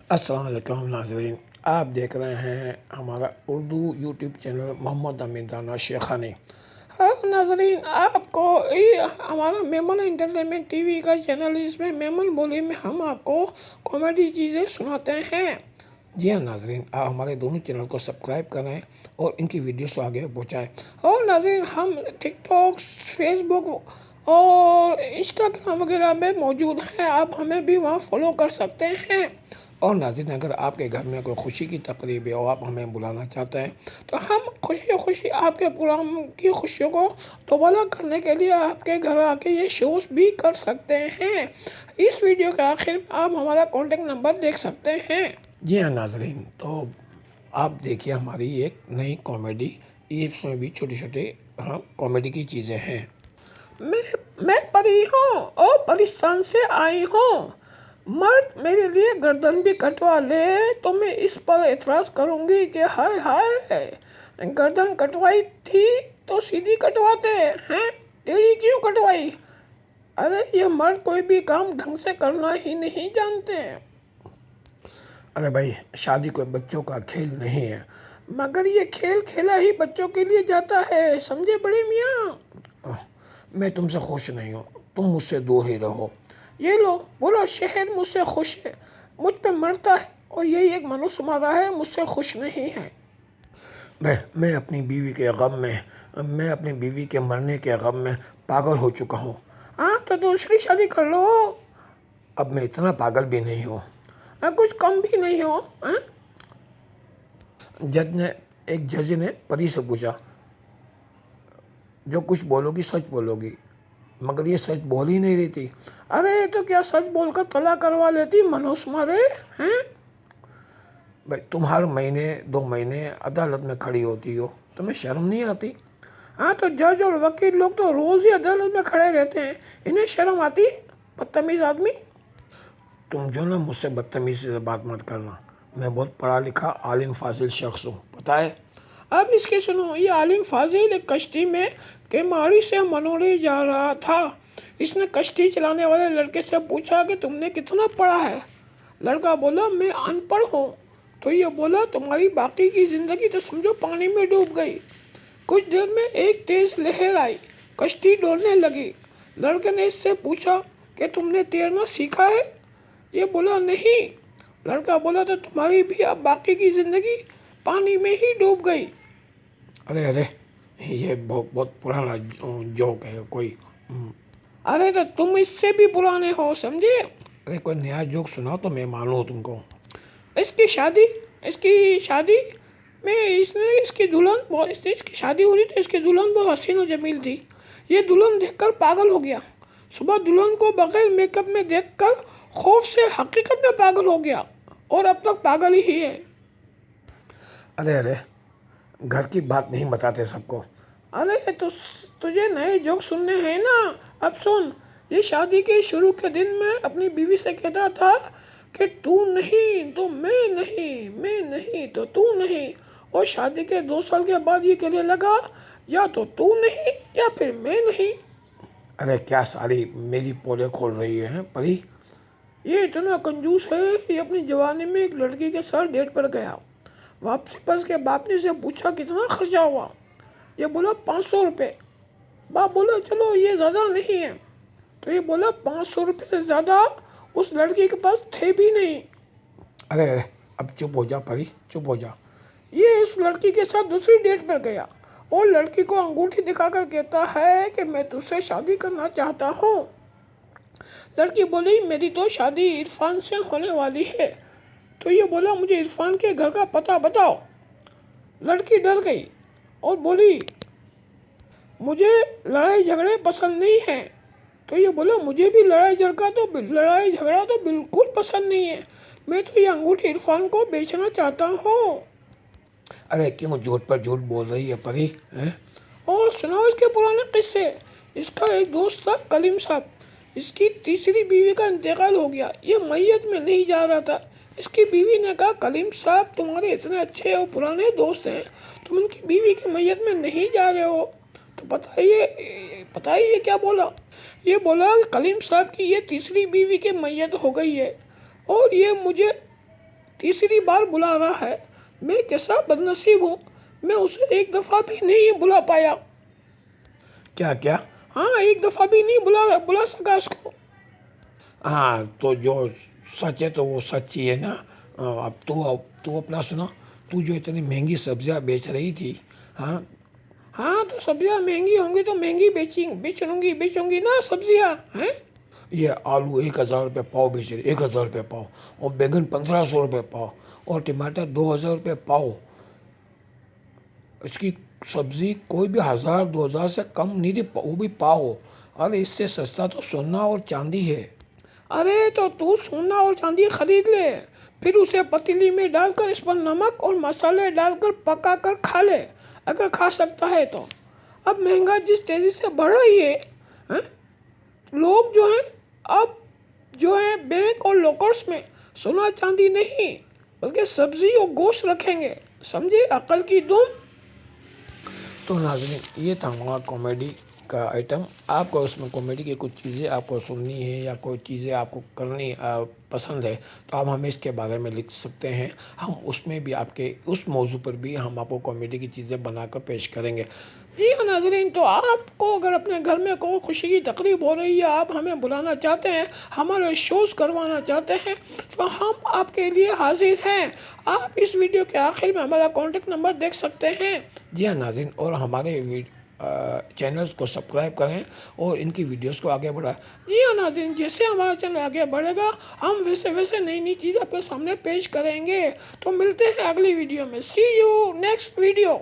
अस्सलाम वालेकुम नाज़रीन, आप देख रहे हैं हमारा उर्दू यूट्यूब चैनल मोहम्मद अमीन राना शेखानी। हाँ नाज़रीन, आपको ये हमारा मेमन एंटरटेनमेंट टीवी का चैनल, इसमें मेमन बोली में हम आपको कॉमेडी चीज़ें सुनाते हैं। जी हाँ नाज़रीन, आप हमारे दोनों चैनल को सब्सक्राइब करें और इनकी वीडियोस को आगे पहुँचाएँ। और नाज़रीन, हम टिकटॉक, फेसबुक और इंस्टाग्राम वगैरह में मौजूद हैं, आप हमें भी वहाँ फॉलो कर सकते हैं। और नाज़रीन, अगर आपके घर में कोई खुशी की तकरीब है और आप हमें बुलाना चाहते हैं तो हम खुशी खुशी आपके प्रोग्राम की खुशियों को दोबारा करने के लिए आपके घर आके ये शोज़ भी कर सकते हैं। इस वीडियो के आखिर में आप हमारा कॉन्टेक्ट नंबर देख सकते हैं। जी हाँ नाज़रीन, तो आप देखिए हमारी एक नई कॉमेडी, इसमें भी छोटे छोटे हाँ कॉमेडी की चीज़ें हैं। मैं परी हूँ और परेशान से आई हूँ। मर्द मेरे लिए गर्दन भी कटवा ले तो मैं इस पर एतराज़ करूँगी कि हाय हाय, गर्दन कटवाई थी तो सीधी कटवाते हैं, टेढ़ी क्यों कटवाई। अरे ये मर्द कोई भी काम ढंग से करना ही नहीं जानते हैं। अरे भाई, शादी कोई बच्चों का खेल नहीं है, मगर ये खेल खेला ही बच्चों के लिए जाता है, समझे बड़े मियाँ। मैं तुमसे खुश नहीं हूँ, तुम मुझसे दूर ही रहो। ये लो, बोलो शहर मुझसे खुश है, मुझ पे मरता है और यही एक मनुष्य मारा है, मुझसे खुश नहीं है। मैं अपनी बीवी के गम में, मैं अपनी बीवी के मरने के गम में पागल हो चुका हूँ। हाँ तो दूसरी शादी कर लो। अब मैं इतना पागल भी नहीं हूँ, कुछ कम भी नहीं हो। जज ने परी से पूछा, जो कुछ बोलोगी सच बोलोगी, मगर ये सच बोल ही नहीं रही थी। अरे तो क्या सच बोलकर तलाक करवा लेती, मनुष्य मारे हैं। भाई तुम हर महीने 2 महीने अदालत में खड़ी होती हो, तुम्हें शर्म नहीं आती। हाँ तो जज और वकील लोग तो रोज़ ही अदालत में खड़े रहते हैं, इन्हें शर्म आती, बदतमीज आदमी। तुम जो ना मुझसे बदतमीजी से बात मत करना, मैं बहुत पढ़ा लिखा आलिम फाजिल शख्स हूँ, पता है। अब इसके सुनो, ये आलिम फाजिल एक कश्ती में केमाड़ी से मनोरी जा रहा था। इसने कश्ती चलाने वाले लड़के से पूछा कि तुमने कितना पढ़ा है। लड़का बोला मैं अनपढ़ हूँ। तो ये बोला तुम्हारी बाकी की ज़िंदगी तो समझो पानी में डूब गई। कुछ देर में एक तेज़ लहर आई, कश्ती डोलने लगी। लड़के ने इससे पूछा कि तुमने तैरना सीखा है। ये बोला नहीं। लड़का बोला तो तुम्हारी भी अब बाकी की ज़िंदगी पानी में ही डूब गई। अरे अरे, ये बहुत पुराना जोक है कोई। अरे तो तुम इससे भी पुराने हो, समझे। अरे कोई नया जोक सुनाओ तो मैं मानूँ तुमको। इसकी शादी में इसकी शादी हो रही थी, इसकी दुल्हन बहुत हसीन और जमील थी। ये दुल्हन देखकर पागल हो गया। सुबह दुल्हन को बगैर मेकअप में देखकर खौफ से हकीकत में पागल हो गया और अब तक पागल ही है। अरे अरे, घर की बात नहीं बताते सबको। अरे तो तुझे नए जोक सुनने हैं ना, अब सुन। ये शादी के शुरू के दिन मैं अपनी बीवी से कहता था कि तू नहीं तो मैं नहीं, मैं नहीं तो तू नहीं। और शादी के 2 साल के बाद ये कहने लगा, या तो तू नहीं या फिर मैं नहीं। अरे क्या सारी मेरी पोले खोल रही है परी। ये इतना कंजूस है, ये अपनी जवानी में एक लड़की के साथ डेट पर गया। वापसी पर उसके बाप ने से पूछा कितना खर्चा हुआ। ये बोला 500 रुपये। बाप बोला चलो ये ज़्यादा नहीं है। तो ये बोला 500 रुपये से ज़्यादा उस लड़की के पास थे भी नहीं। अरे अरे, अब चुप हो जा परी, चुप हो जा। ये उस लड़की के साथ दूसरी डेट पर गया और लड़की को अंगूठी दिखाकर कहता है कि मैं तुझसे शादी करना चाहता हूँ। लड़की बोली मेरी तो शादी इरफान से होने वाली है। तो ये बोला मुझे इरफान के घर का पता बताओ। लड़की डर गई और बोली मुझे लड़ाई झगड़े पसंद नहीं हैं। तो ये बोला मुझे भी लड़ाई झगड़ा तो बिल्कुल पसंद नहीं है, मैं तो ये अंगूठी इरफान को बेचना चाहता हूँ। अरे क्यों झूठ पर झूठ बोल रही है परी है? और सुनाओ इसके पुराने किस्से। इसका एक दोस्त था कलीम साहब, इसकी तीसरी बीवी का इंतकाल हो गया, ये मैयत में नहीं जा रहा था। इसकी बीवी ने कहा कलीम साहब तुम्हारे इतने अच्छे और पुराने दोस्त हैं, तुम उनकी बीवी की मैयत में नहीं जा रहे हो। तो बताइए क्या बोला। ये बोला कलीम साहब की ये तीसरी बीवी की मैयत हो गई है और ये मुझे तीसरी बार बुला रहा है। मैं कैसा बदनसीब हूँ, मैं उसे एक दफ़ा भी नहीं बुला पाया। क्या क्या? हाँ, एक दफ़ा भी नहीं बुला सका उसको। हाँ, तो जो सच है तो वो सच ही है ना। अब तू अपना सुना। तू जो इतनी महंगी सब्जियां बेच रही थी, हाँ, हाँ, तो सब्जियाँ महंगी होंगी तो महंगी बेचूंगी ना सब्जियाँ, हैं। ये आलू 1,000 रुपये पाव बेच रहे, 1,000 रुपये पाव। और बैंगन 1,500 रुपये पाव। और टमाटर 2,000 रुपये पाव। इसकी सब्जी कोई भी 1,000 2,000 से कम नहीं थी, वो भी पाव। अरे इससे सस्ता तो सोना और चांदी है। अरे तो तू सोना और चांदी खरीद ले, फिर उसे पतीली में डालकर इस पर नमक और मसाले डालकर पका कर खा ले, अगर खा सकता है तो। अब महंगाई जिस तेज़ी से बढ़ रही है, हैं, लोग जो हैं अब जो है बैंक और लॉकर्स में सोना चांदी नहीं बल्कि सब्जी और गोश्त रखेंगे। समझे अकल की दुम। तो नाज़रीन, ये था हमारा कॉमेडी का आइटम। आपको उसमें कॉमेडी की कुछ चीज़ें आपको सुननी है या कोई चीज़ें आपको करनी पसंद है, तो आप हमें इसके बारे में लिख सकते हैं। हम उसमें भी आपके उस मौजू पर भी हम आपको कॉमेडी की चीज़ें बनाकर पेश करेंगे। जी हाँ नाजरीन, तो आपको अगर अपने घर में कोई खुशी की तकरीब हो रही है, आप हमें बुलाना चाहते हैं, हमारे शोज़ करवाना चाहते हैं, तो हम आपके लिए हाजिर हैं। आप इस वीडियो के आखिर में हमारा कॉन्टेक्ट नंबर देख सकते हैं। जी हाँ नाज़रीन, और हमारे चैनल्स को सब्सक्राइब करें और इनकी वीडियोस को आगे बढ़ाएं। जी हाँ नाज़रीन, जैसे हमारा चैनल आगे बढ़ेगा हम वैसे वैसे नई नई चीज़ आपके सामने पेश करेंगे। तो मिलते हैं अगली वीडियो में। सी यू नेक्स्ट वीडियो।